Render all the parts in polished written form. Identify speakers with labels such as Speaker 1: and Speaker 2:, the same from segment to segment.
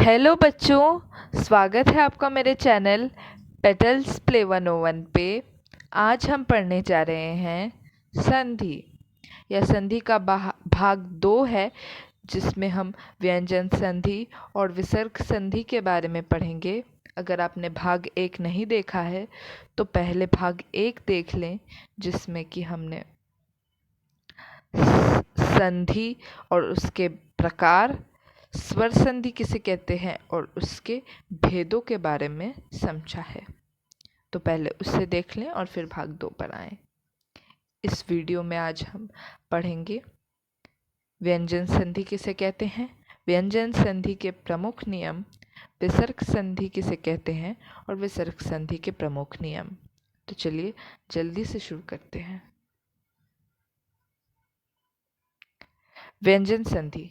Speaker 1: Hello बच्चों, स्वागत है आपका मेरे चैनल पेटल्स प्ले 101 पे। आज हम पढ़ने जा रहे हैं संधि। यह संधि का भाग 2 है, जिसमें हम व्यंजन संधि और विसर्ग संधि के बारे में पढ़ेंगे। अगर आपने भाग 1 नहीं देखा है तो पहले भाग 1 देख लें, जिसमें कि हमने संधि और उसके प्रकार, स्वर संधि किसे कहते हैं और उसके भेदों के बारे में समझा है। तो पहले उससे देख लें और फिर भाग 2 पर आएं। इस वीडियो में आज हम पढ़ेंगे व्यंजन संधि किसे कहते हैं, व्यंजन संधि के प्रमुख नियम, विसर्ग संधि किसे कहते हैं और विसर्ग संधि के प्रमुख नियम। तो चलिए जल्दी से शुरू करते हैं। व्यंजन संधि।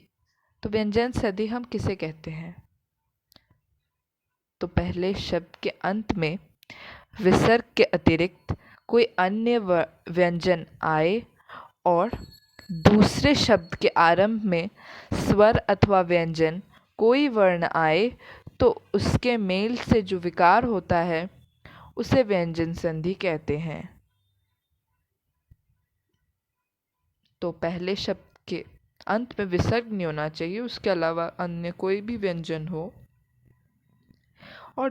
Speaker 1: तो व्यंजन संधि हम किसे कहते हैं? तो पहले शब्द के अंत में विसर्ग के अतिरिक्त कोई अन्य व्यंजन आए और दूसरे शब्द के आरंभ में स्वर अथवा व्यंजन कोई वर्ण आए तो उसके मेल से जो विकार होता है उसे व्यंजन संधि कहते हैं। तो पहले शब्द के अंत में विसर्ग नहीं होना चाहिए, उसके अलावा अन्य कोई भी व्यंजन हो, और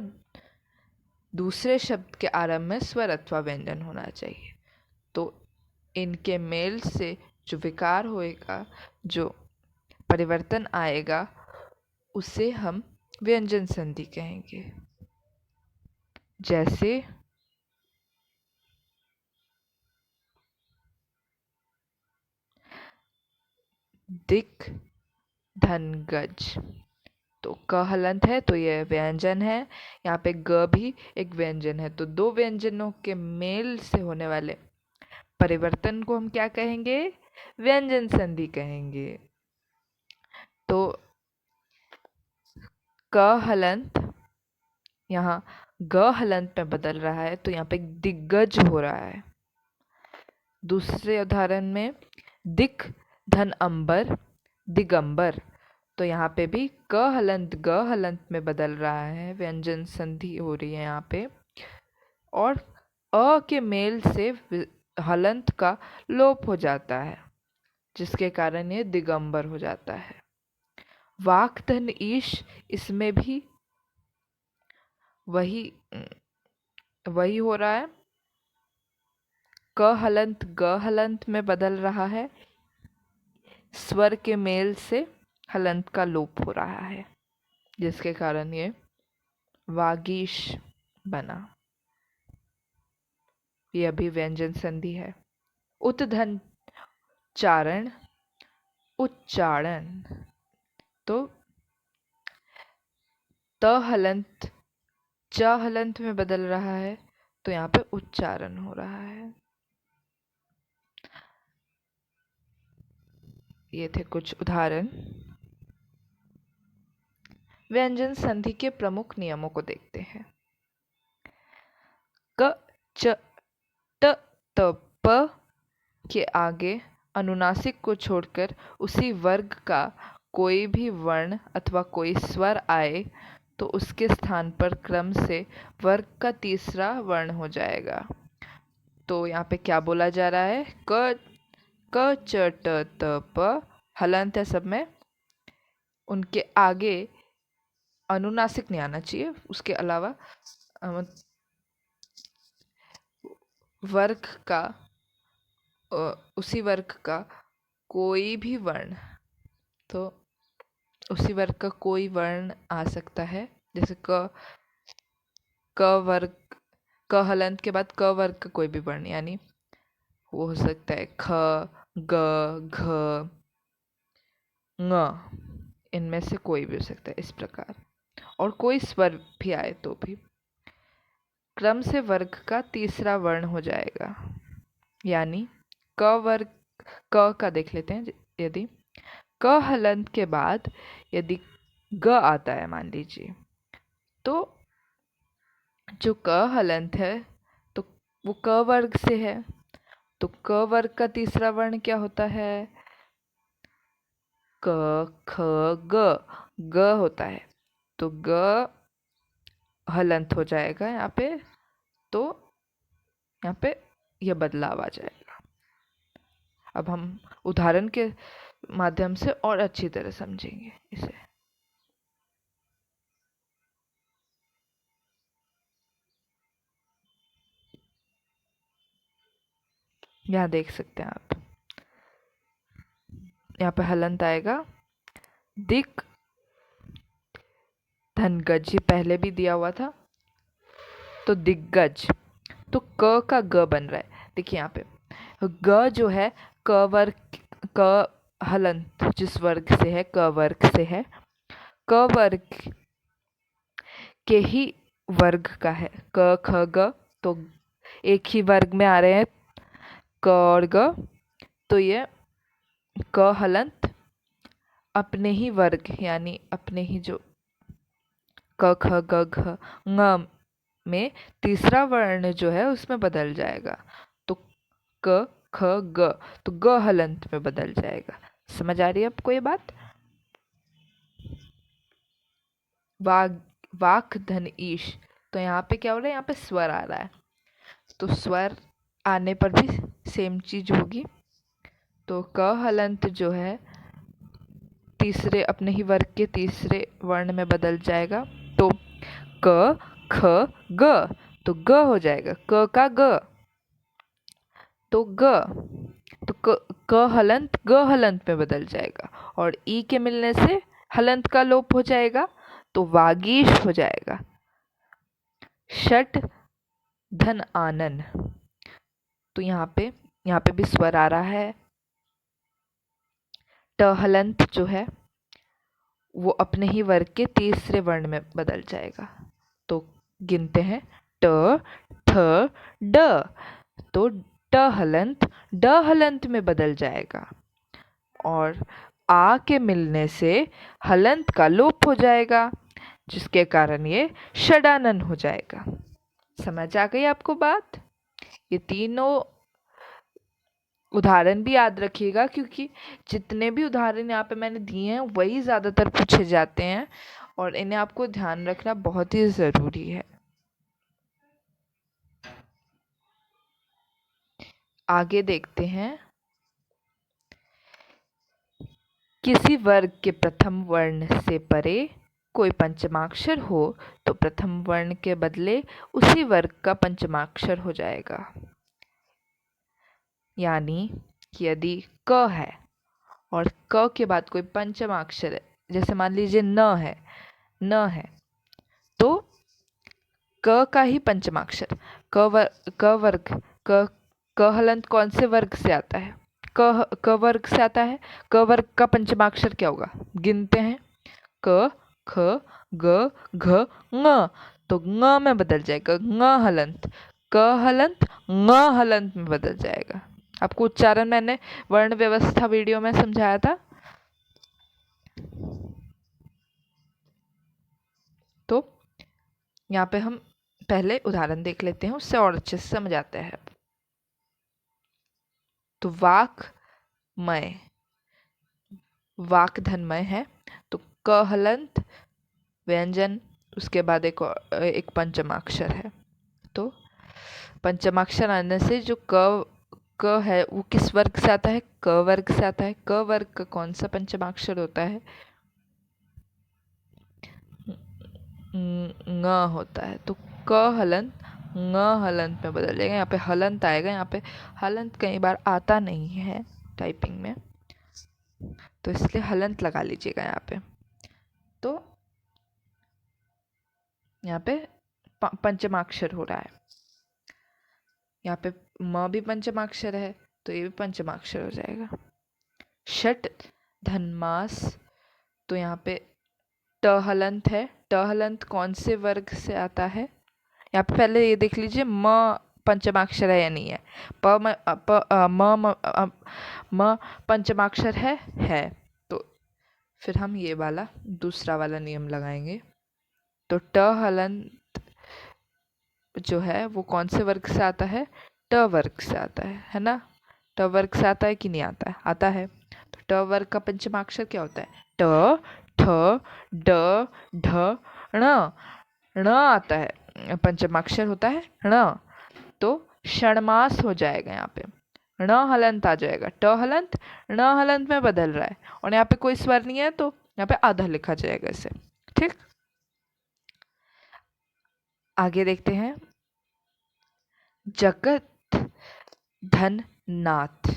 Speaker 1: दूसरे शब्द के आरंभ में स्वर अथवा व्यंजन होना चाहिए। तो इनके मेल से जो विकार होएगा, जो परिवर्तन आएगा, उसे हम व्यंजन संधि कहेंगे। जैसे दिक, धन, गज। तो क हलंत है तो यह व्यंजन है, यहाँ पे ग भी एक व्यंजन है। तो दो व्यंजनों के मेल से होने वाले परिवर्तन को हम क्या कहेंगे? व्यंजन संधि कहेंगे। तो क हलंत यहाँ ग हलंत में बदल रहा है, तो यहाँ पे दिग्गज हो रहा है। दूसरे उदाहरण में दिक, धन, अंबर, दिगंबर। तो यहाँ पे भी क हलंत ग हलंत में बदल रहा है, व्यंजन संधि हो रही है यहाँ पे, और अ के मेल से हलंत का लोप हो जाता है, जिसके कारण ये दिगंबर हो जाता है। वाक, धन, ईश, इसमें भी वही हो रहा है। क हलंत ग हलंत में बदल रहा है, स्वर के मेल से हलंत का लोप हो रहा है, जिसके कारण ये वागीश बना। यह भी व्यंजन संधि है। उत्धन, चारण, उच्चारण। तो त हलंत च हलंत में बदल रहा है, तो यहाँ पे उच्चारण हो रहा है। ये थे कुछ उदाहरण। व्यंजन संधि के प्रमुख नियमों को देखते हैं। क, च, ट, त, प के आगे अनुनासिक को छोड़कर उसी वर्ग का कोई भी वर्ण अथवा कोई स्वर आए तो उसके स्थान पर क्रम से वर्ग का तीसरा वर्ण हो जाएगा। तो यहाँ पे क्या बोला जा रहा है? क, च, ट, त, प हलंत है सब में, उनके आगे अनुनासिक नहीं आना चाहिए। उसके अलावा वर्ग का उसी वर्ग का कोई भी वर्ण, तो उसी वर्ग का कोई वर्ण आ सकता है। जैसे क वर्ग, क हलंत के बाद क वर्ग का कोई भी वर्ण, यानी वो हो सकता है ख, ग, घ, ङ, इनमें से कोई भी हो सकता है इस प्रकार। और कोई स्वर भी आए तो भी क्रम से वर्ग का तीसरा वर्ण हो जाएगा। यानी क वर्ग, क का देख लेते हैं। यदि क हलंत के बाद यदि ग आता है, मान लीजिए, तो जो क हलंत है तो वो क वर्ग से है, तो क वर्ग का तीसरा वर्ण क्या होता है? क, ख, ग, ग होता है। तो ग हलंत हो जाएगा यहाँ पे, तो यहाँ पे यह बदलाव आ जाएगा। अब हम उदाहरण के माध्यम से और अच्छी तरह समझेंगे इसे। यहाँ देख सकते हैं आप, यहाँ पे हलंत आएगा दिक धनगज, ये पहले भी दिया हुआ था, तो दिग्गज। तो क का ग बन रहा है, देखिए यहाँ पे ग जो है क वर्ग, क हलंत जिस वर्ग से है, क वर्ग से है, क वर्ग के ही वर्ग का है, क ख ग, तो एक ही वर्ग में आ रहे हैं क और ग, तो ये क हलंत अपने ही वर्ग यानी अपने ही जो क ख ग घ ङ में तीसरा वर्ण जो है उसमें बदल जाएगा, तो क ख ग, तो ग हलंत में बदल जाएगा। समझ आ रही है आपको ये बात? वाक धन ईश, तो यहाँ पे क्या हो रहा है, यहाँ पे स्वर आ रहा है, तो स्वर आने पर भी सेम चीज होगी। तो क हलंत जो है तीसरे अपने ही वर्ग के तीसरे वर्ण में बदल जाएगा, तो क ख ग, तो ग हो जाएगा, क का ग, तो ग, तो क हलंत ग हलंत में बदल जाएगा, और ई के मिलने से हलंत का लोप हो जाएगा, तो वागीश हो जाएगा। षट धन आनन, तो यहाँ पे भी स्वर आ रहा है, ट हलंत जो है वो अपने ही वर्ग के तीसरे वर्ण में बदल जाएगा, तो गिनते हैं ट ठ ड, तो ट हलंत ड हलंत में बदल जाएगा, और आ के मिलने से हलंत का लोप हो जाएगा, जिसके कारण ये षडानन हो जाएगा। समझ आ गई आपको बात? ये तीनों उदाहरण भी याद रखिएगा, क्योंकि जितने भी उदाहरण यहाँ पे मैंने दिए हैं वही ज़्यादातर पूछे जाते हैं, और इन्हें आपको ध्यान रखना बहुत ही ज़रूरी है। आगे देखते हैं, किसी वर्ग के प्रथम वर्ण से परे कोई पंचमाक्षर हो तो प्रथम वर्ण के बदले उसी वर्ग का पंचमाक्षर हो जाएगा। यानी कि यदि क है और क के बाद कोई पंचमाक्षर है, जैसे मान लीजिए न है, तो क का ही पंचमाक्षर, क वर्ग, क हलंत कौन से वर्ग से आता है? क वर्ग से आता है। क वर्ग का पंचमाक्षर क्या होगा? गिनते हैं, क ख ग घ ङ, तो ङ में बदल जाएगा, ङ हलंत, क हलंत ङ हलंत में बदल जाएगा। आपको उच्चारण मैंने वर्ण व्यवस्था वीडियो में समझाया था। तो यहाँ पे हम पहले उदाहरण देख लेते हैं, उससे और अच्छे से समझ आता है। तो वाकमय, वाक धनमय है, तो क हलंत व्यंजन, उसके बाद एक पंचमाक्षर है, तो पंचमाक्षर आने से जो क है वो किस वर्ग से आता है? क वर्ग से आता है। क वर्ग का कौन सा पंचमाक्षर होता है? ङ होता है, तो क हलंत ङ हलंत में बदल जाएगा। यहाँ पे हलंत आएगा, यहाँ पे हलंत कई बार आता नहीं है टाइपिंग में, तो इसलिए हलंत लगा लीजिएगा यहाँ पे। तो यहाँ पे पंचमाक्षर हो रहा है, यहाँ पे म भी पंचमाक्षर है, तो ये भी पंचमाक्षर हो जाएगा। षट धन्मास, तो यहाँ पे ट हलंत है, ट हलंत कौन से वर्ग से आता है? यहाँ पे पहले ये देख लीजिए म पंचमाक्षर है या नहीं है। म पंचमाक्षर है, तो फिर हम ये वाला दूसरा वाला नियम लगाएंगे। तो ट हलंत जो है वो कौन से वर्ग से आता है? ट वर्ग से आता है ना? ट वर्ग से आता है कि नहीं आता है? आता है। तो ट वर्ग का पंचमाक्षर क्या होता है? ट ठ, ड, ढ, ण। ण आता है, पंचमाक्षर होता है ण, तो षण्मास हो जाएगा यहाँ पे। ण हलंत आ जाएगा, ट हलंत ण हलंत में बदल रहा है, और यहाँ पे कोई स्वर नहीं है तो यहाँ पे आधा लिखा जाएगा इसे। ठीक, आगे देखते हैं। जगत धन नाथ,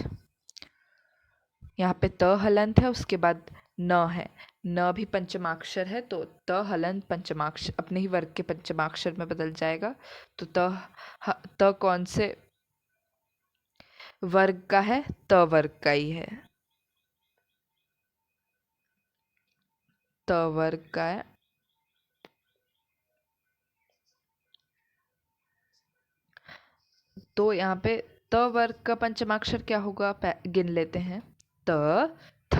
Speaker 1: यहाँ पे त हलंत है, उसके बाद न है। न भी पंचमाक्षर है तो त हलंत पंचमाक्षर अपने ही वर्ग के पंचमाक्षर में बदल जाएगा। तो त कौन से वर्ग का है? त वर्ग का ही है, त वर्ग का है। तो यहाँ पे त वर्ग का पंचमाक्षर क्या होगा, गिन लेते हैं। त, थ,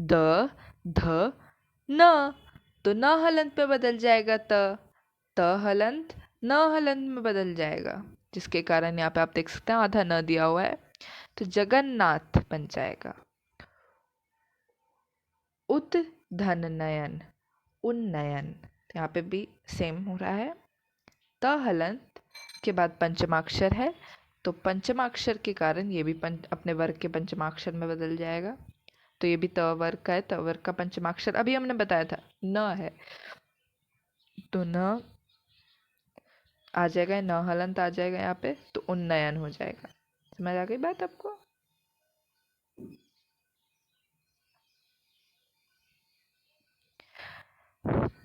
Speaker 1: द, ध, न। तो न हलंत पे बदल जाएगा त हलंत न हलंत में बदल जाएगा, जिसके कारण यहाँ पे आप देख सकते हैं आधा न दिया हुआ है, तो जगन्नाथ बन जाएगा। उत धन नयन, उन्नयन, यहाँ पे भी सेम हो रहा है। त हलंत के बाद पंचमाक्षर है, तो पंचमाक्षर के कारण ये भी अपने वर्ग के पंचमाक्षर में बदल जाएगा। तो ये भी त वर्ग का है, त वर्ग का पंचमाक्षर अभी हमने बताया था न है, तो न आ जाएगा, न हलंत आ जाएगा यहाँ पे, तो उन्नयन हो जाएगा। समझ आ गई बात आपको?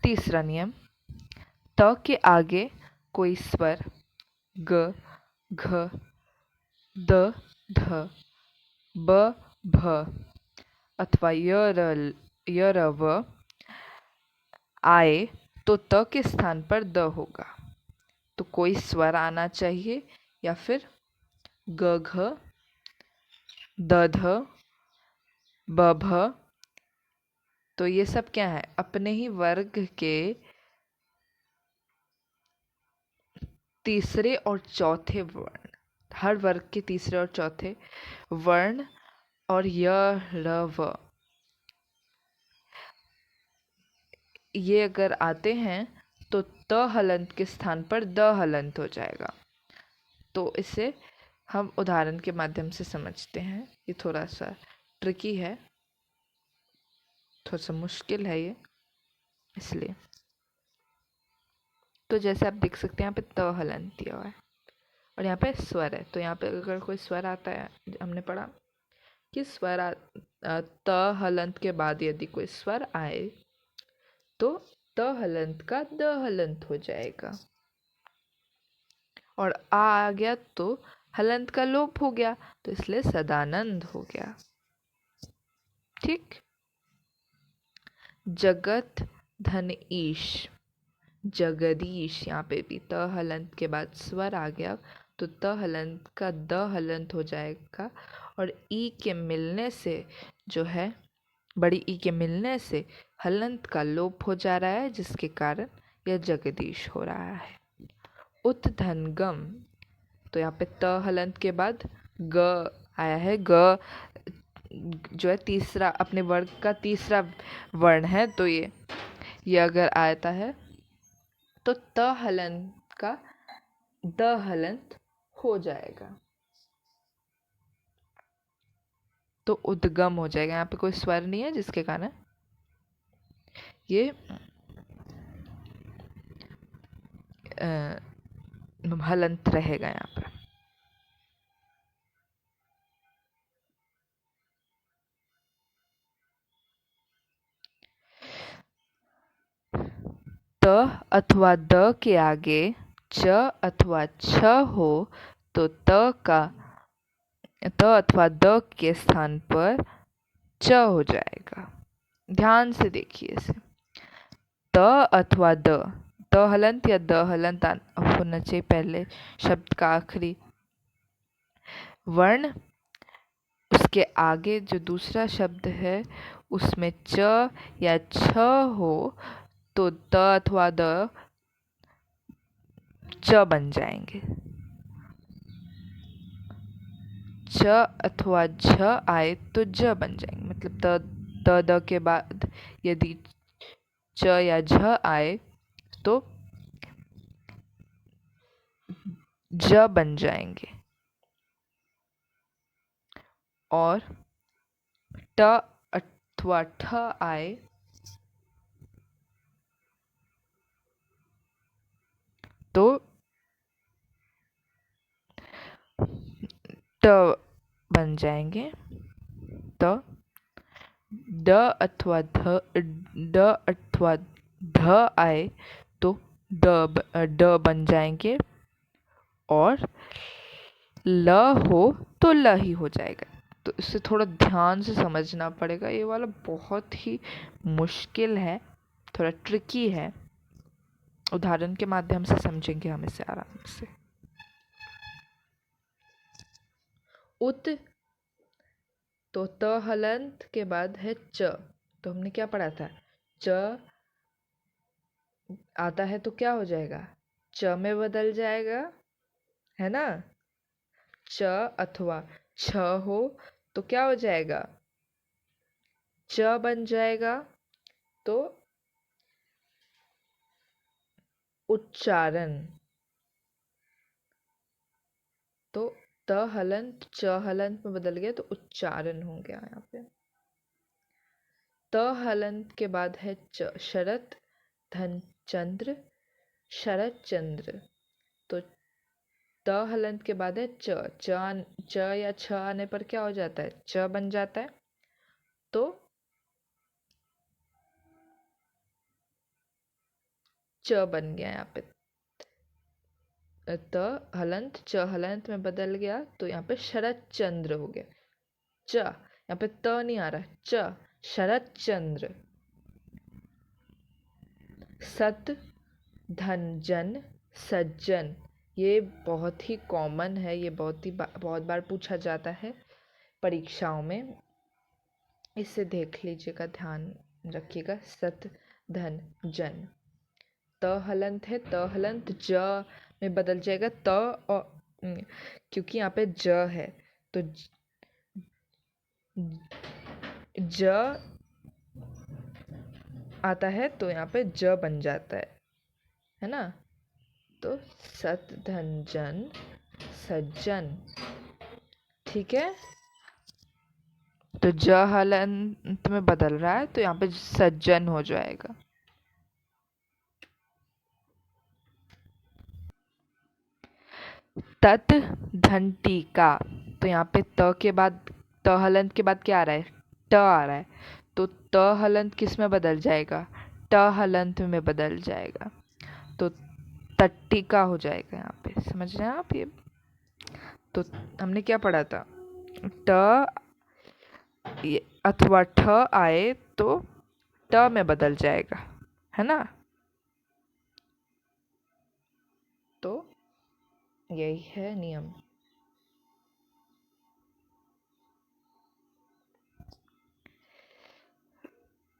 Speaker 1: तीसरा नियम, त के आगे कोई स्वर ग, घ, द, ध, ब, भ अथवा य, र, व आए तो त के स्थान पर द होगा। तो कोई स्वर आना चाहिए, या फिर ग, घ, द, ध, ब, भ। तो ये सब क्या है? अपने ही वर्ग के तीसरे और चौथे वर्ण, हर वर्ग के तीसरे और चौथे वर्ण, और य, र, व ये अगर आते हैं तो त हलंत के स्थान पर द हलंत हो जाएगा। तो इसे हम उदाहरण के माध्यम से समझते हैं। ये थोड़ा सा ट्रिकी है, थोड़ा सा मुश्किल है ये, इसलिए। तो जैसे आप देख सकते हैं यहाँ पे त हलंत दिया हुआ है और यहाँ पे स्वर है, तो यहाँ पे अगर कोई स्वर आता है, हमने पढ़ा कि स्वर त हलंत के बाद यदि कोई स्वर आए तो त हलंत का द हलंत हो जाएगा, और आ गया तो हलंत का लोप हो गया, तो इसलिए सदानंद हो गया। ठीक। जगत धन ईश, जगदीश, यहाँ पे भी त हलंत के बाद स्वर आ गया तो त हलंत का द हलंत हो जाएगा, और ई के मिलने से जो है, बड़ी ई के मिलने से हलंत का लोप हो जा रहा है, जिसके कारण यह जगदीश हो रहा है। उत धन गम, तो यहाँ पे त हलंत के बाद ग आया है, ग जो है तीसरा, अपने वर्ग का तीसरा वर्ण है, तो ये अगर आता है तो त हलंत का द हलंत हो जाएगा, तो उद्गम हो जाएगा। यहाँ पे कोई स्वर नहीं है, जिसके कारण ये हलंत रहेगा यहाँ पर। त अथवा द के आगे च अथवा छ हो तो त अथवा द के स्थान पर च हो जाएगा। ध्यान से देखिए इसे। त अथवा द, त हलंत या द हलंत होना चाहिए पहले शब्द का आखिरी वर्ण, उसके आगे जो दूसरा शब्द है उसमें च या छ हो तो त अथवा द च बन जाएंगे। च अथवा झ आए तो ज बन जाएंगे, मतलब त त द के बाद यदि च या झ आए तो ज बन जाएंगे, और ट अथवा ठ आए तो ट बन जाएंगे। त ड अथवा ध आए तो ड बन जाएंगे, और ल हो तो ल ही हो जाएगा। तो इसे थोड़ा ध्यान से समझना पड़ेगा, ये वाला बहुत ही मुश्किल है, थोड़ा ट्रिकी है। उदाहरण के माध्यम से समझेंगे हम इसे आराम से। उत, तो त हलंत के बाद है च, तो हमने क्या पढ़ा था, च आता है तो क्या हो जाएगा, च में बदल जाएगा, है ना। च अथवा छ हो तो क्या हो जाएगा, च बन जाएगा। तो उच्चारण, तो त हलंत च हलंत में बदल गया तो उच्चारण हो गया यहाँ पे। त हलंत के बाद है च, शरत धन चंद्र, शरत चंद्र। तो त हलंत के बाद है च या छ आने पर क्या हो जाता है, च बन जाता है। तो च बन गया यहाँ पे, त हलंत च हलंत में बदल गया तो यहाँ पे शरत चंद्र हो गया। च यहाँ पे त नहीं आ रहा, च शरत चंद्र। सत धन जन सज्जन, ये बहुत ही कॉमन है, ये बहुत बार पूछा जाता है परीक्षाओं में, इसे देख लीजिएगा, ध्यान रखिएगा। सत धन जन, त हलंत है, त हलंत ज में बदल जाएगा, त और क्योंकि यहाँ पे ज है तो ज आता है तो यहाँ पे ज बन जाता है ना। तो सत धन जन सज्जन, ठीक है। तो ज हलंत में बदल रहा है तो यहाँ पे सज्जन हो जाएगा। तत धन टीका, तो यहाँ पे त के बाद, त हलंत के बाद क्या आ रहा है, ट आ रहा है, तो त हलंत किस में बदल जाएगा, ट हलंत में बदल जाएगा। तो तट्टिका हो जाएगा यहाँ पे, समझ रहे हैं आप ये। तो हमने क्या पढ़ा था, ट अथवा ठ आए तो ट में बदल जाएगा, है ना। तो यही है नियम।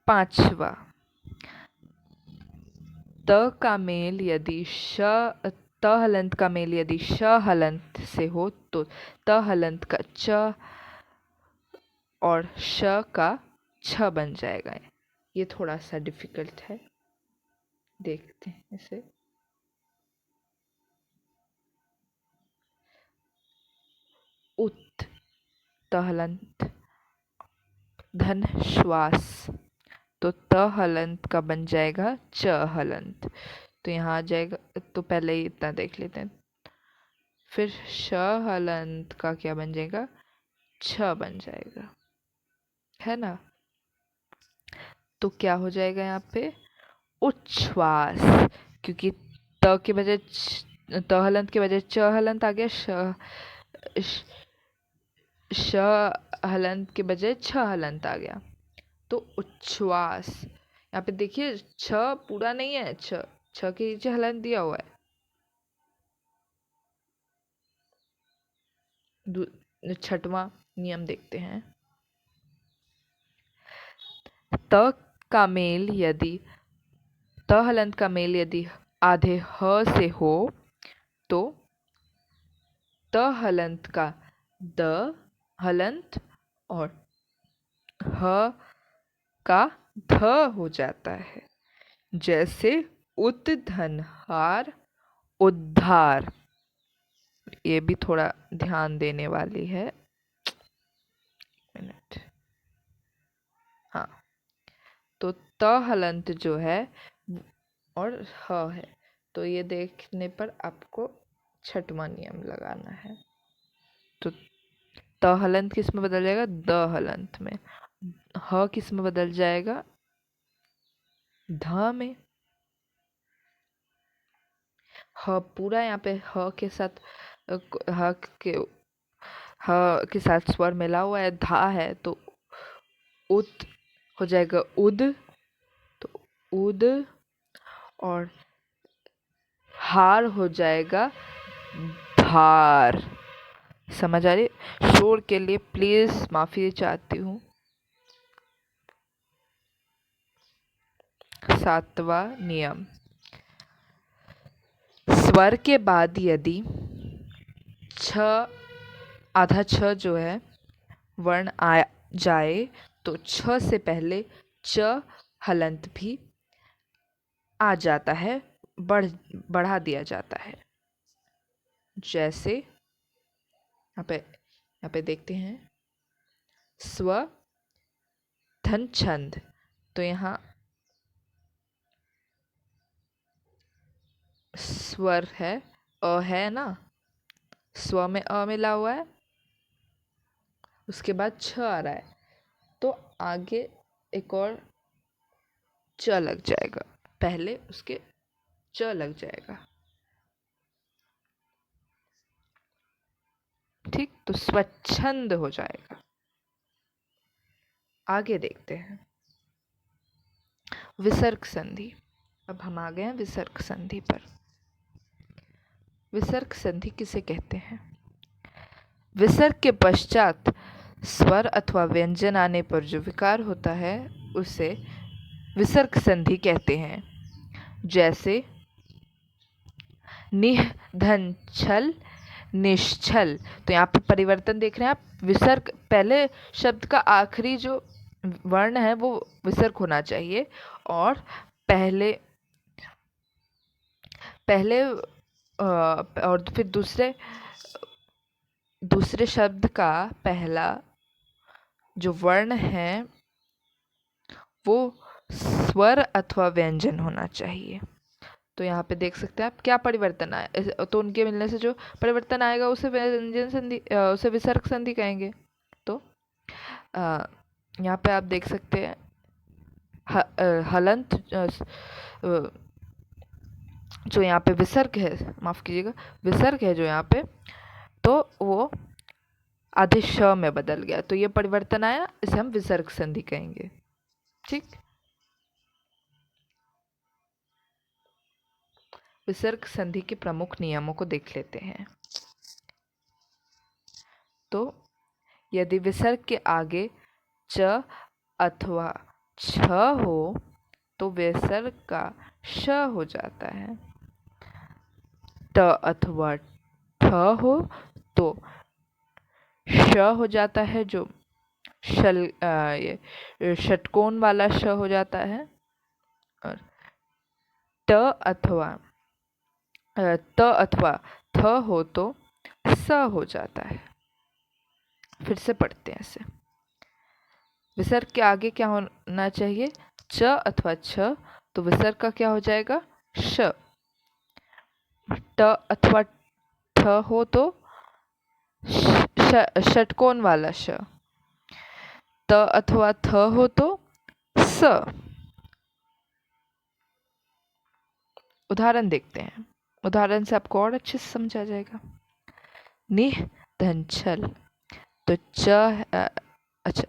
Speaker 1: पांचवा, त का मेल यदि श, त हलंत का मेल यदि श हलंत से हो तो त हलंत का च और श का छ बन जाएगा। ये थोड़ा सा डिफिकल्ट है, देखते हैं इसे। उत, त हलंत धन श्वास, तो त हलंत का बन जाएगा च हलंत, तो यहाँ आ जाएगा। तो पहले ही इतना देख लेते हैं। फिर श हलंत का क्या बन जाएगा, छ बन जाएगा, है ना। तो क्या हो जाएगा यहाँ पे, उच्छ्वास, क्योंकि त के बजाय त हलंत के बजाय च हलंत आ गया, श हलंत के बजाय छ हलंत आ गया, तो उच्छ्वास। यहाँ पे देखिए छ पूरा नहीं है, छ के नीचे हलंत दिया हुआ है। छठवां नियम देखते हैं। त का मेल यदि, त हलंत का मेल यदि आधे ह से हो तो त हलंत का द हलंत और ह का ध हो जाता है, जैसे उत धन हार, उद्धार। ये भी थोड़ा ध्यान देने वाली है। मिनट। हाँ, तो त हलंत जो है और ह है, तो ये देखने पर आपको छठवां नियम लगाना है। तो त हलंत किस में बदल जाएगा? द हलंत में। ह किस में बदल जाएगा? ध में। ह पूरा यहाँ पे ह के साथ ह के ह के साथ स्वर मिला हुआ है, धा है, तो उत हो जाएगा उद, तो उद, और हार हो जाएगा धार। समझ आ रही? शोर के लिए प्लीज माफी चाहती हूँ। 7वां नियम, स्वर के बाद यदि छ, आधा छ जो है वर्ण आ जाए तो छ से पहले च हलंत भी आ जाता है, बढ़ा दिया जाता है। जैसे यहाँ पे देखते हैं, स्व धन छंद, तो यहाँ स्वर है, अ है ना, स्व में अ मिला हुआ है, उसके बाद छ आ रहा है, तो आगे एक और च लग जाएगा, पहले उसके च लग जाएगा। ठीक, तो स्वच्छंद हो जाएगा। आगे देखते हैं विसर्ग संधि। अब हम आ गए हैं विसर्ग संधि पर। विसर्ग संधि किसे कहते हैं? विसर्ग के पश्चात स्वर अथवा व्यंजन आने पर जो विकार होता है उसे विसर्ग संधि कहते हैं। जैसे निह धन छल, निश्छल, तो यहाँ पे परिवर्तन देख रहे हैं आप। विसर्ग, पहले शब्द का आखिरी जो वर्ण है वो विसर्ग होना चाहिए, और पहले और फिर दूसरे शब्द का पहला जो वर्ण है वो स्वर अथवा व्यंजन होना चाहिए। तो यहाँ पे देख सकते हैं आप क्या परिवर्तन आया, तो उनके मिलने से जो परिवर्तन आएगा उसे व्यंजन संधि, उसे विसर्ग संधि कहेंगे। तो यहाँ पे आप देख सकते हैं हलंत जो यहाँ पे विसर्ग है, माफ कीजिएगा, विसर्ग है जो यहाँ पे, तो वो आधे श में बदल गया, तो ये परिवर्तन आया, इसे हम विसर्ग संधि कहेंगे। ठीक, विसर्ग संधि के प्रमुख नियमों को देख लेते हैं। तो यदि विसर्ग के आगे च अथवा छ हो तो विसर्ग का श हो जाता है। ट अथवा ठ हो तो श हो जाता है, जो ये षटकोण वाला श हो जाता है। और ट अथवा थ हो तो स हो जाता है। फिर से पढ़ते हैं इसे। विसर्ग के आगे क्या होना चाहिए? च अथवा छ, तो विसर्ग का क्या हो जाएगा? श। ट अथवा ठ हो तो षटकोण वाला श। त अथवा थ हो तो स। उदाहरण देखते हैं, उदाहरण से आपको और अच्छे से समझा जाएगा। निह धन छल, तो अच्छा,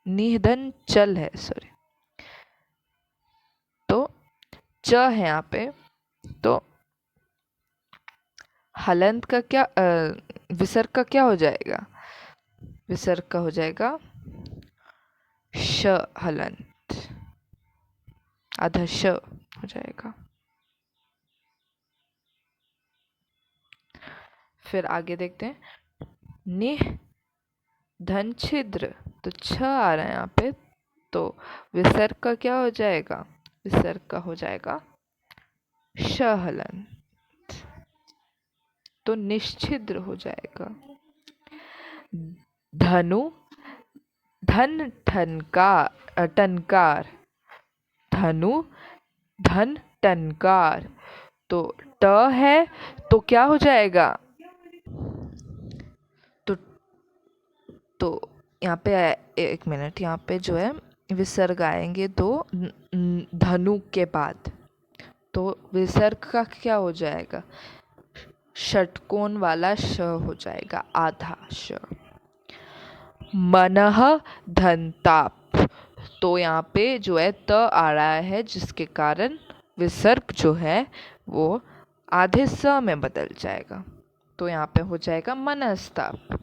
Speaker 1: निह धन चल है, सॉरी, तो च है यहाँ पे, तो हलंत का क्या, विसर्ग का क्या हो जाएगा? विसर्ग का हो जाएगा श हलंत, आधा श हो जाएगा। फिर आगे देखते हैं, निह धन छिद्र, तो छ आ रहा है यहाँ पे, तो विसर्ग का क्या हो जाएगा? विसर्ग का हो जाएगा श हलंत, तो निश्चिद्र हो जाएगा। धनु, धन ठनकार, टनकार, धनु धन टनकार, तो ट है तो क्या हो जाएगा? तो यहाँ पे एक मिनट, यहाँ पे जो है विसर्ग आएंगे तो धनु के बाद, तो विसर्ग का क्या हो जाएगा? षटकोण वाला श हो जाएगा, आधा श। मनः धनताप, तो यहाँ पे जो है त आ रहा है, जिसके कारण विसर्ग जो है वो आधे स में बदल जाएगा, तो यहाँ पे हो जाएगा मनस्ताप।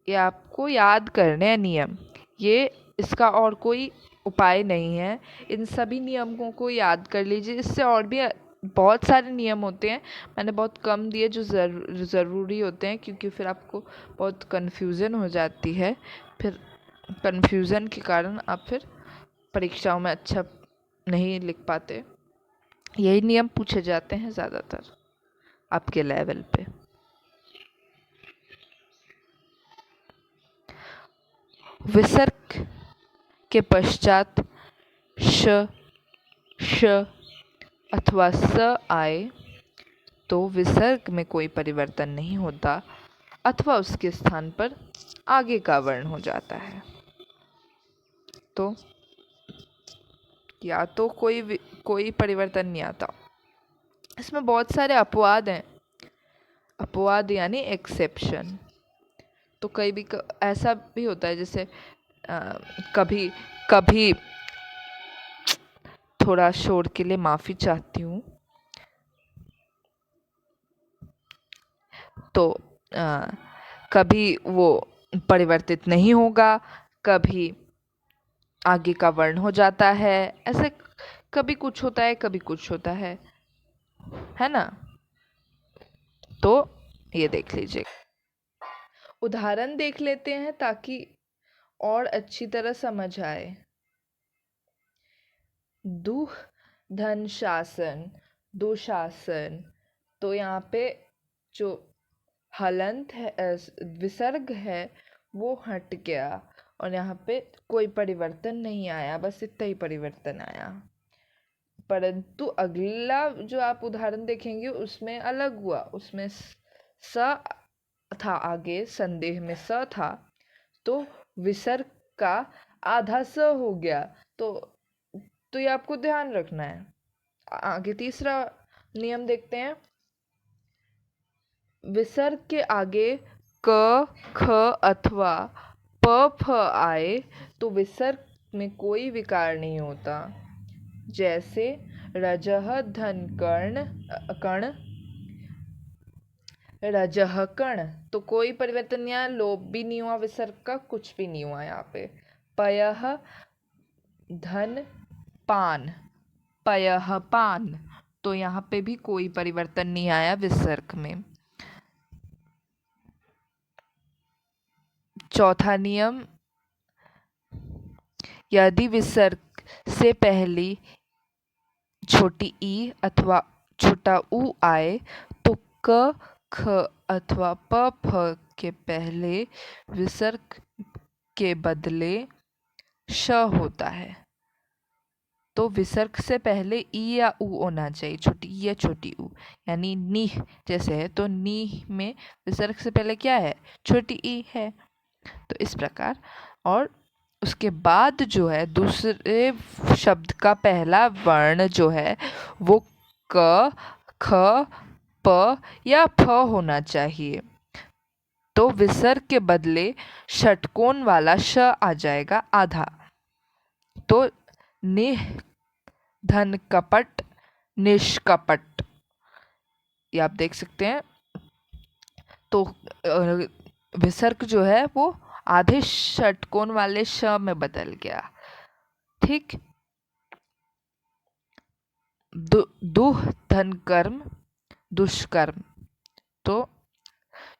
Speaker 1: ये आपको याद करने हैं नियम, ये इसका और कोई उपाय नहीं है। इन सभी नियमों को याद कर लीजिए। इससे और भी बहुत सारे नियम होते हैं, मैंने बहुत कम दिए जो ज़रूरी होते हैं, क्योंकि फिर आपको बहुत कन्फ्यूज़न हो जाती है। फिर कन्फ्यूज़न के कारण आप फिर परीक्षाओं में अच्छा नहीं लिख पाते। यही नियम पूछे जाते हैं ज़्यादातर आपके लेवल पे। विसर्ग के पश्चात श, श अथवा स आए तो विसर्ग में कोई परिवर्तन नहीं होता, अथवा उसके स्थान पर आगे का वर्ण हो जाता है। तो या तो कोई परिवर्तन नहीं आता। इसमें बहुत सारे अपवाद हैं, अपवाद यानी एक्सेप्शन। तो कई भी ऐसा भी होता है, जैसे कभी कभी, थोड़ा शोर के लिए माफ़ी चाहती हूँ। तो कभी वो परिवर्तित नहीं होगा, कभी आगे का वर्ण हो जाता है, ऐसे कभी कुछ होता है कभी कुछ होता है ना। तो ये देख लीजिए, उदाहरण देख लेते हैं ताकि और अच्छी तरह समझ आए। दुह धन शासन, दुशासन, तो यहाँ पे जो हलंत है, विसर्ग है, वो हट गया और यहाँ पे कोई परिवर्तन नहीं आया, बस इतना ही परिवर्तन आया। परंतु अगला जो आप उदाहरण देखेंगे उसमें अलग हुआ, उसमें स था आगे, संदेह में स था, तो विसर्ग का आधा स हो गया। तो ये आपको ध्यान रखना है। आगे तीसरा नियम देखते हैं। विसर्ग के आगे क, ख अथवा प, फ आए तो विसर्ग में कोई विकार नहीं होता। जैसे रजह धन कर्ण, रजह कर्ण, तो कोई परिवर्तन नहीं आया, लोप भी नहीं हुआ, विसर्ग का कुछ भी नहीं हुआ यहाँ पे। पयः धन पान, पयः पान, तो यहाँ पे भी कोई परिवर्तन नहीं आया विसर्ग में। चौथा नियम, यदि विसर्ग से पहली छोटी ई अथवा छोटा ऊ आए तो क, ख अथवा प, फ के पहले विसर्ग के बदले श होता है। तो विसर्ग से पहले ई या ऊ होना चाहिए, छोटी ई या छोटी ऊ, यानी नीह जैसे है, तो नीह में विसर्ग से पहले क्या है? छोटी ई है। तो इस प्रकार, और उसके बाद जो है दूसरे शब्द का पहला वर्ण जो है वो क, ख, प या फ होना चाहिए। तो विसर्ग के बदले षटकोण वाला श आ जाएगा, आधा। तो निह धन कपट, निष्कपट, ये आप देख सकते हैं। तो विसर्ग जो है वो आधे षटकोण वाले श में बदल गया। ठीक। दुह धन कर्म, दुष्कर्म, तो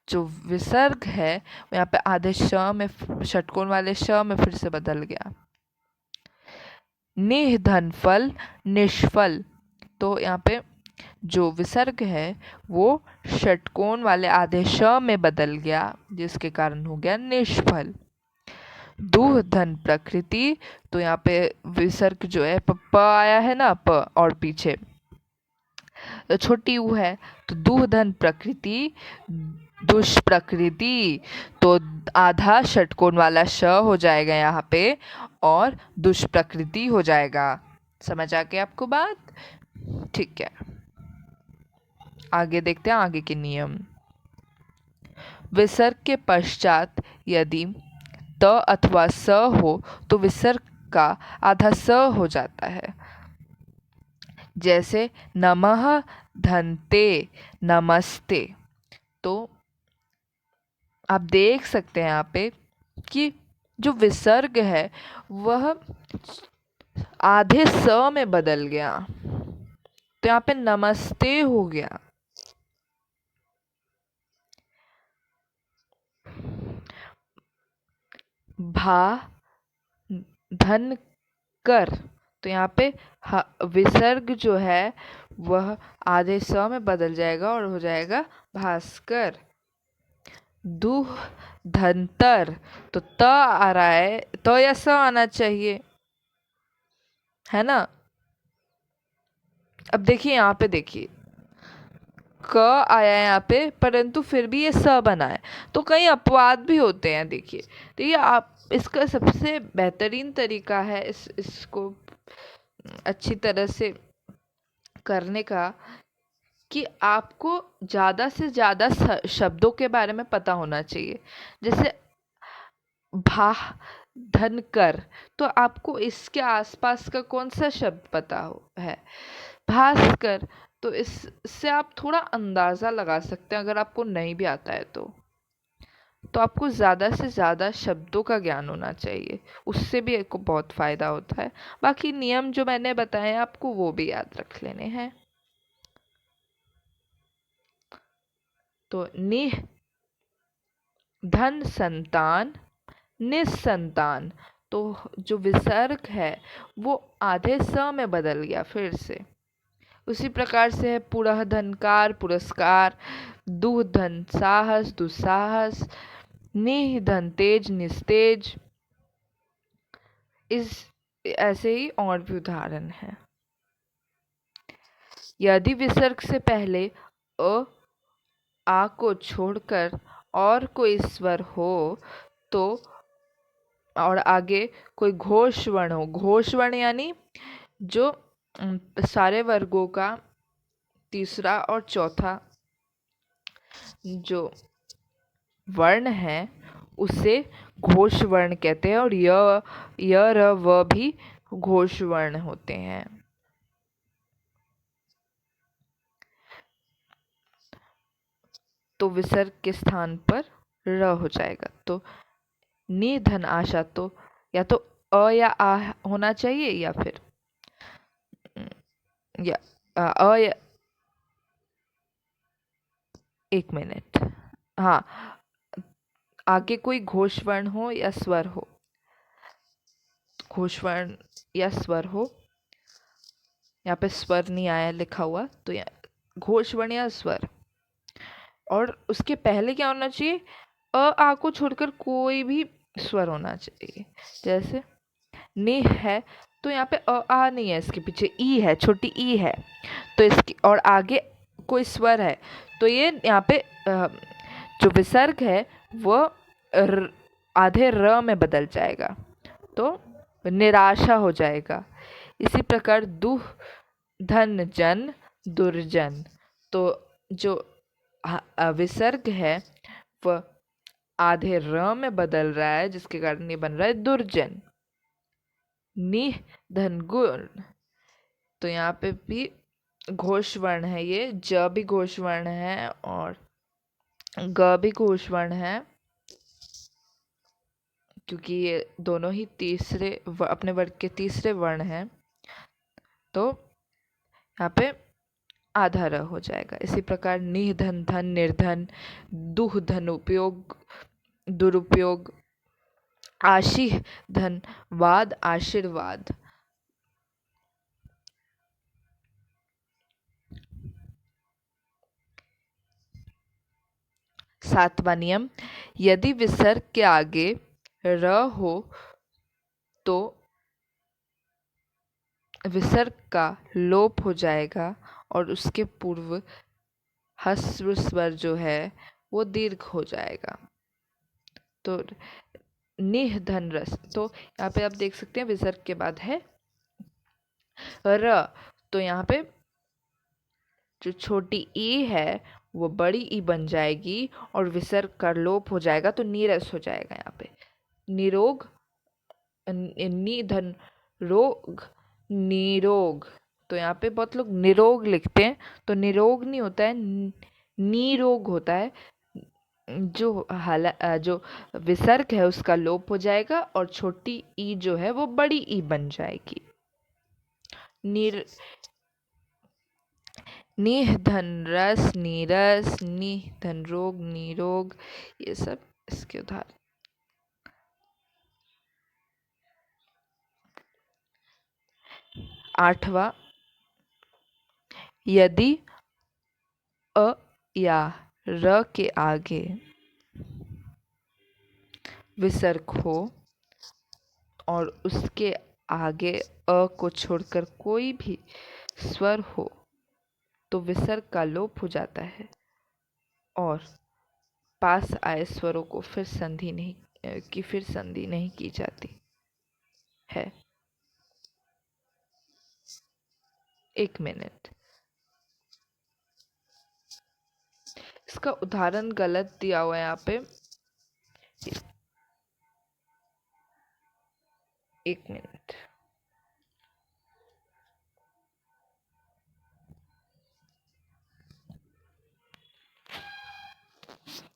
Speaker 1: जो विसर्ग है वो यहाँ पे आधे श में, षटकोण वाले श में फिर से बदल गया। निह धन फल निष्फल, तो यहाँ पे जो विसर्ग है वो षटकोण वाले आधे श में बदल गया, जिसके कारण हो गया निष्फल। दुह धन प्रकृति, तो यहाँ पे विसर्ग जो है प आया है ना, प और पीछे तो छोटी ऊ है, तो दुह धन प्रकृति दुष्प्रकृति, तो आधा षटकोण वाला श हो जाएगा यहाँ पे और दुष्प्रकृति हो जाएगा। समझ आ गया आपको बात? ठीक है, आगे देखते हैं आगे के नियम। विसर्ग के पश्चात यदि त अथवा स हो तो विसर्ग का आधा स हो जाता है। जैसे नमः धन्ते नमस्ते, तो आप देख सकते हैं यहाँ पे कि जो विसर्ग है वह आधे स में बदल गया, तो यहाँ पे नमस्ते हो गया। भा धन कर, तो यहाँ पे विसर्ग जो है वह आधे स में बदल जाएगा और हो जाएगा भास्कर। दुह धनतर, तो त आ रहा है, तो या स आना चाहिए, है ना। अब देखिए यहाँ पे, देखिए क आया है यहाँ पे, परंतु फिर भी ये स बना है, तो कई अपवाद भी होते हैं। देखिए तो ये आप इसका सबसे बेहतरीन तरीका है इसको अच्छी तरह से करने का कि आपको ज़्यादा से ज़्यादा शब्दों के बारे में पता होना चाहिए। जैसे भा धन कर, तो आपको इसके आसपास का कौन सा शब्द पता हो है, भास्कर, तो इससे आप थोड़ा अंदाज़ा लगा सकते हैं अगर आपको नहीं भी आता है तो आपको ज़्यादा से ज़्यादा शब्दों का ज्ञान होना चाहिए, उससे भी आपको बहुत फ़ायदा होता है। बाकी नियम जो मैंने बताए आपको वो भी याद रख लेने हैं। तो निह धन संतान निसंतान, तो जो विसर्ग है वो आधे स में बदल गया फिर से। उसी प्रकार से है पुरह धनकार पुरस्कार, दुह धन साहस दुस्साहस, निह धन तेज निस्तेज। इस ऐसे ही और भी उदाहरण हैं। यदि विसर्ग से पहले अ आ को छोड़कर और कोई स्वर हो तो, और आगे कोई घोष वर्ण हो, घोष वर्ण यानी जो सारे वर्गों का तीसरा और चौथा जो वर्ण है उसे घोष वर्ण कहते हैं, और य र व भी घोष वर्ण होते हैं। तो विसर्ग के स्थान पर र हो जाएगा। तो नि धन आशा, तो या तो अ या आ होना चाहिए या फिर या अ या, एक मिनट, हाँ, आगे कोई घोष वर्ण हो या स्वर हो, घोष वर्ण या स्वर हो, यहाँ पे स्वर नहीं आया लिखा हुआ, तो यहाँ घोष वर्ण या स्वर, और उसके पहले क्या होना चाहिए, अ आ को छोड़कर कोई भी स्वर होना चाहिए। जैसे नि है तो यहाँ पे अ आ नहीं है, इसके पीछे ई है, छोटी ई है, तो इसकी और आगे कोई स्वर है, तो ये यहाँ पे जो विसर्ग है वो आधे र में बदल जाएगा, तो निराशा हो जाएगा। इसी प्रकार दुह धन जन दुर्जन, तो जो विसर्ग है वह आधे र में बदल रहा है, जिसके कारण ये बन रहा है दुर्जन। निह धन गुण, तो यहाँ पे भी घोष वर्ण है, ये ज भी घोष वर्ण है और ग भी घोष वर्ण है, क्योंकि ये दोनों ही तीसरे अपने वर्ग के तीसरे वर्ण हैं। तो यहाँ पे आधा र हो जाएगा। इसी प्रकार निह धन धन निर्धन, दुह धन उपयोग दुरुपयोग, आशीह धन वाद आशीर्वाद। सातवां नियम, यदि विसर्ग के आगे र हो तो विसर्ग का लोप हो जाएगा और उसके पूर्व ह्रस्व स्वर जो है वो दीर्घ हो जाएगा। तो निह धन रस, तो यहाँ पे आप देख सकते हैं विसर्ग के बाद है र, तो यहाँ पे जो छोटी ई है वो बड़ी ई बन जाएगी और विसर्ग का लोप हो जाएगा तो नीरस हो जाएगा। यहाँ पे निरोग, निधन रोग, निरोग, तो यहाँ पे बहुत लोग निरोग लिखते हैं, तो निरोग नहीं होता है, निरोग होता है। जो विसर्ग है उसका लोप हो जाएगा और छोटी ई जो है वो बड़ी ई बन जाएगी। निर निह धन रस, नीरस, निह धन रोग, निरोग, ये सब इसके उदाहरण। आठवां, यदि अ या र के आगे विसर्ग हो और उसके आगे अ को छोड़कर कोई भी स्वर हो तो विसर्ग का लोप हो जाता है और पास आए स्वरों को फिर संधि नहीं की जाती है। 1 मिनट। इसका उदाहरण गलत दिया हुआ है यहाँ पे। 1 मिनट।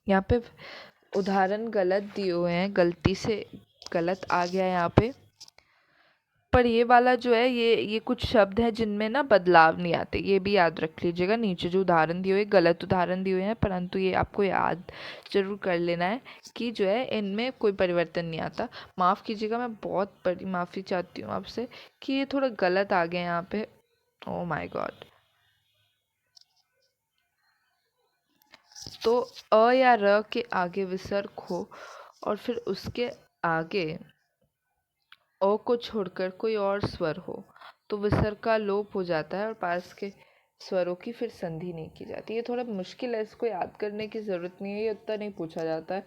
Speaker 1: यहाँ पे उदाहरण गलत दिए हुए हैं, गलती से गलत आ गया है यहाँ पे। पर ये वाला जो है ये कुछ शब्द हैं जिनमें ना बदलाव नहीं आते, ये भी याद रख लीजिएगा। नीचे जो उदाहरण दिए हुए गलत उदाहरण दिए हुए हैं, परंतु ये आपको याद जरूर कर लेना है कि जो है इनमें कोई परिवर्तन नहीं आता। माफ़ कीजिएगा, मैं बहुत बड़ी माफ़ी चाहती हूँ आपसे कि ये थोड़ा गलत आ गया यहाँ पे। Oh my God. तो अ या र के आगे विसर्ग हो और फिर उसके आगे ओ को छोड़कर कोई और स्वर हो तो विसर्ग का लोप हो जाता है और पास के स्वरों की फिर संधि नहीं की जाती। ये थोड़ा मुश्किल है, इसको याद करने की ज़रूरत नहीं है, ये उतना नहीं पूछा जाता है।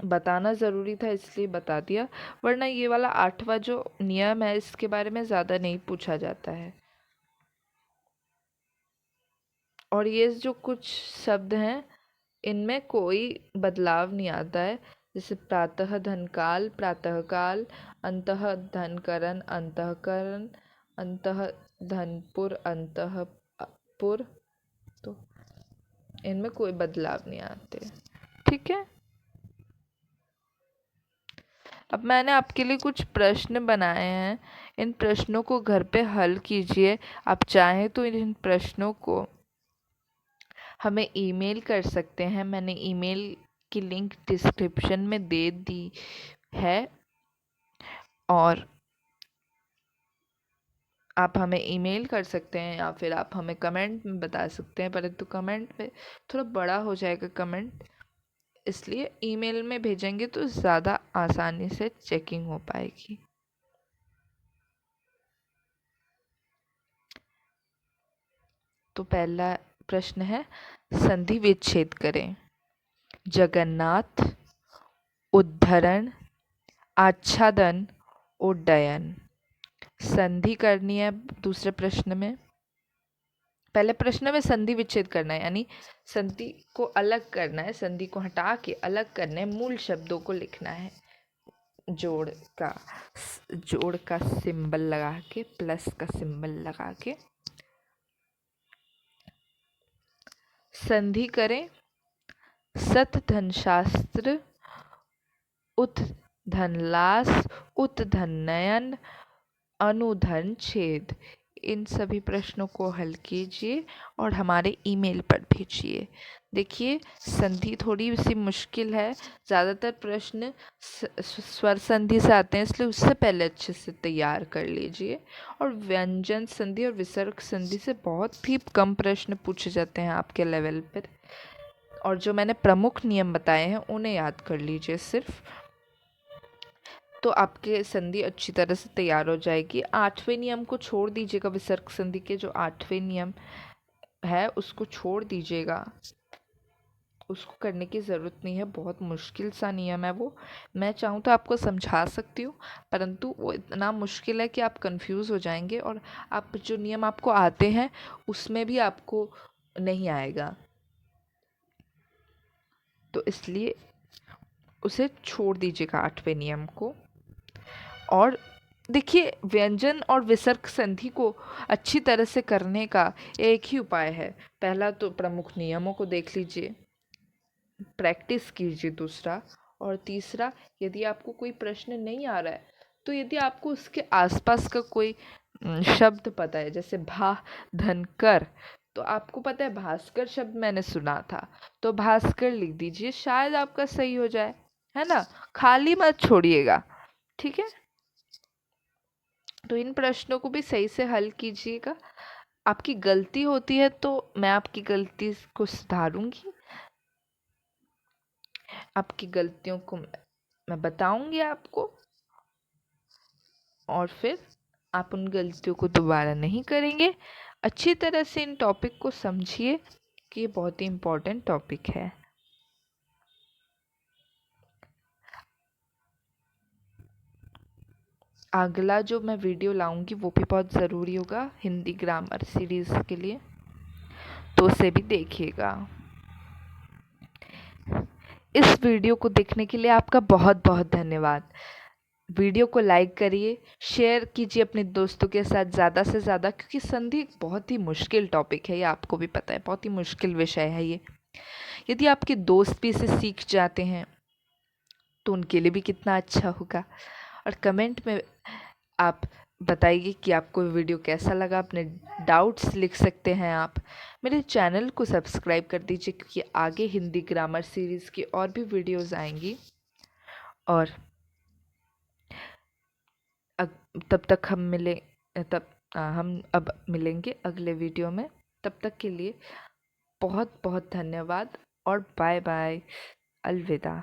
Speaker 1: बताना ज़रूरी था इसलिए बता दिया, वरना ये वाला 8वां जो नियम है इसके बारे में ज़्यादा नहीं पूछा जाता है। और ये जो कुछ शब्द हैं इनमें कोई बदलाव नहीं आता है, जैसे प्रातः धनकाल, प्रातःकाल, अंतः धनकरण, अंतःकरण, अंतः धनपुर, अंतःपुर, तो इनमें कोई बदलाव नहीं आते। ठीक है। अब मैंने आपके लिए कुछ प्रश्न बनाए हैं, इन प्रश्नों को घर पे हल कीजिए। आप चाहें तो इन प्रश्नों को हमें ईमेल कर सकते हैं, मैंने ईमेल की लिंक डिस्क्रिप्शन में दे दी है और आप हमें ईमेल कर सकते हैं या फिर आप हमें कमेंट में बता सकते हैं, परंतु कमेंट में थोड़ा बड़ा हो जाएगा कमेंट, इसलिए ईमेल में भेजेंगे तो ज़्यादा आसानी से चेकिंग हो पाएगी। तो पहला प्रश्न है, संधि विच्छेद करें। जगन्नाथ, उद्धरण, आच्छादन, उड्डयन। संधि करनी है दूसरे प्रश्न में। पहले प्रश्न में संधि विच्छेद करना है, यानी संधि को अलग करना है, संधि को हटा के अलग करना है, मूल शब्दों को लिखना है। जोड़ का सिंबल लगा के, प्लस का सिंबल लगा के संधि करें। सत धन शास्त्र, उत धन लास, उत धन नयन, अनुधन छेद। इन सभी प्रश्नों को हल कीजिए और हमारे ईमेल पर भेजिए। देखिए, संधि थोड़ी सी मुश्किल है, ज़्यादातर प्रश्न स्वर संधि से आते हैं, इसलिए उससे पहले अच्छे से तैयार कर लीजिए। और व्यंजन संधि और विसर्ग संधि से बहुत ही कम प्रश्न पूछे जाते हैं आपके लेवल पर, और जो मैंने प्रमुख नियम बताए हैं उन्हें याद कर लीजिए सिर्फ, तो आपके संधि अच्छी तरह से तैयार हो जाएगी। 8वें नियम को छोड़ दीजिएगा, विसर्ग संधि के जो 8वें नियम है उसको छोड़ दीजिएगा, उसको करने की ज़रूरत नहीं है, बहुत मुश्किल सा नियम है वो। मैं चाहूँ तो आपको समझा सकती हूँ, परंतु वो इतना मुश्किल है कि आप कंफ्यूज हो जाएंगे और आप जो नियम आपको आते हैं उसमें भी आपको नहीं आएगा, तो इसलिए उसे छोड़ दीजिएगा 8वें नियम को। और देखिए, व्यंजन और विसर्ग संधि को अच्छी तरह से करने का एक ही उपाय है। पहला तो प्रमुख नियमों को देख लीजिए, प्रैक्टिस कीजिए दूसरा, और तीसरा, यदि आपको कोई प्रश्न नहीं आ रहा है तो यदि आपको उसके आसपास का कोई शब्द पता है, जैसे भा धन कर, तो आपको पता है भास्कर शब्द मैंने सुना था, तो भास्कर लिख दीजिए, शायद आपका सही हो जाए, है ना। खाली मत छोड़िएगा, ठीक है। तो इन प्रश्नों को भी सही से हल कीजिएगा। आपकी गलती होती है तो मैं आपकी गलती को सुधारूंगी, आपकी गलतियों को मैं बताऊंगी आपको, और फिर आप उन गलतियों को दोबारा नहीं करेंगे। अच्छी तरह से इन टॉपिक को समझिए कि ये बहुत ही इम्पोर्टेंट टॉपिक है। अगला जो मैं वीडियो लाऊंगी वो भी बहुत ज़रूरी होगा हिंदी ग्रामर सीरीज़ के लिए, तो उसे भी देखिएगा। इस वीडियो को देखने के लिए आपका बहुत बहुत धन्यवाद। वीडियो को लाइक करिए, शेयर कीजिए अपने दोस्तों के साथ ज़्यादा से ज़्यादा, क्योंकि संधि एक बहुत ही मुश्किल टॉपिक है, ये आपको भी पता है, बहुत ही मुश्किल विषय है ये। यदि आपके दोस्त भी इसे सीख जाते हैं तो उनके लिए भी कितना अच्छा होगा। और कमेंट में आप बताइए कि आपको वीडियो कैसा लगा, अपने डाउट्स लिख सकते हैं आप। मेरे चैनल को सब्सक्राइब कर दीजिए, क्योंकि आगे हिंदी ग्रामर सीरीज़ की और भी वीडियोज़ आएंगी। और तब तक हम अब मिलेंगे अगले वीडियो में। तब तक के लिए बहुत बहुत धन्यवाद और बाय बाय, अलविदा।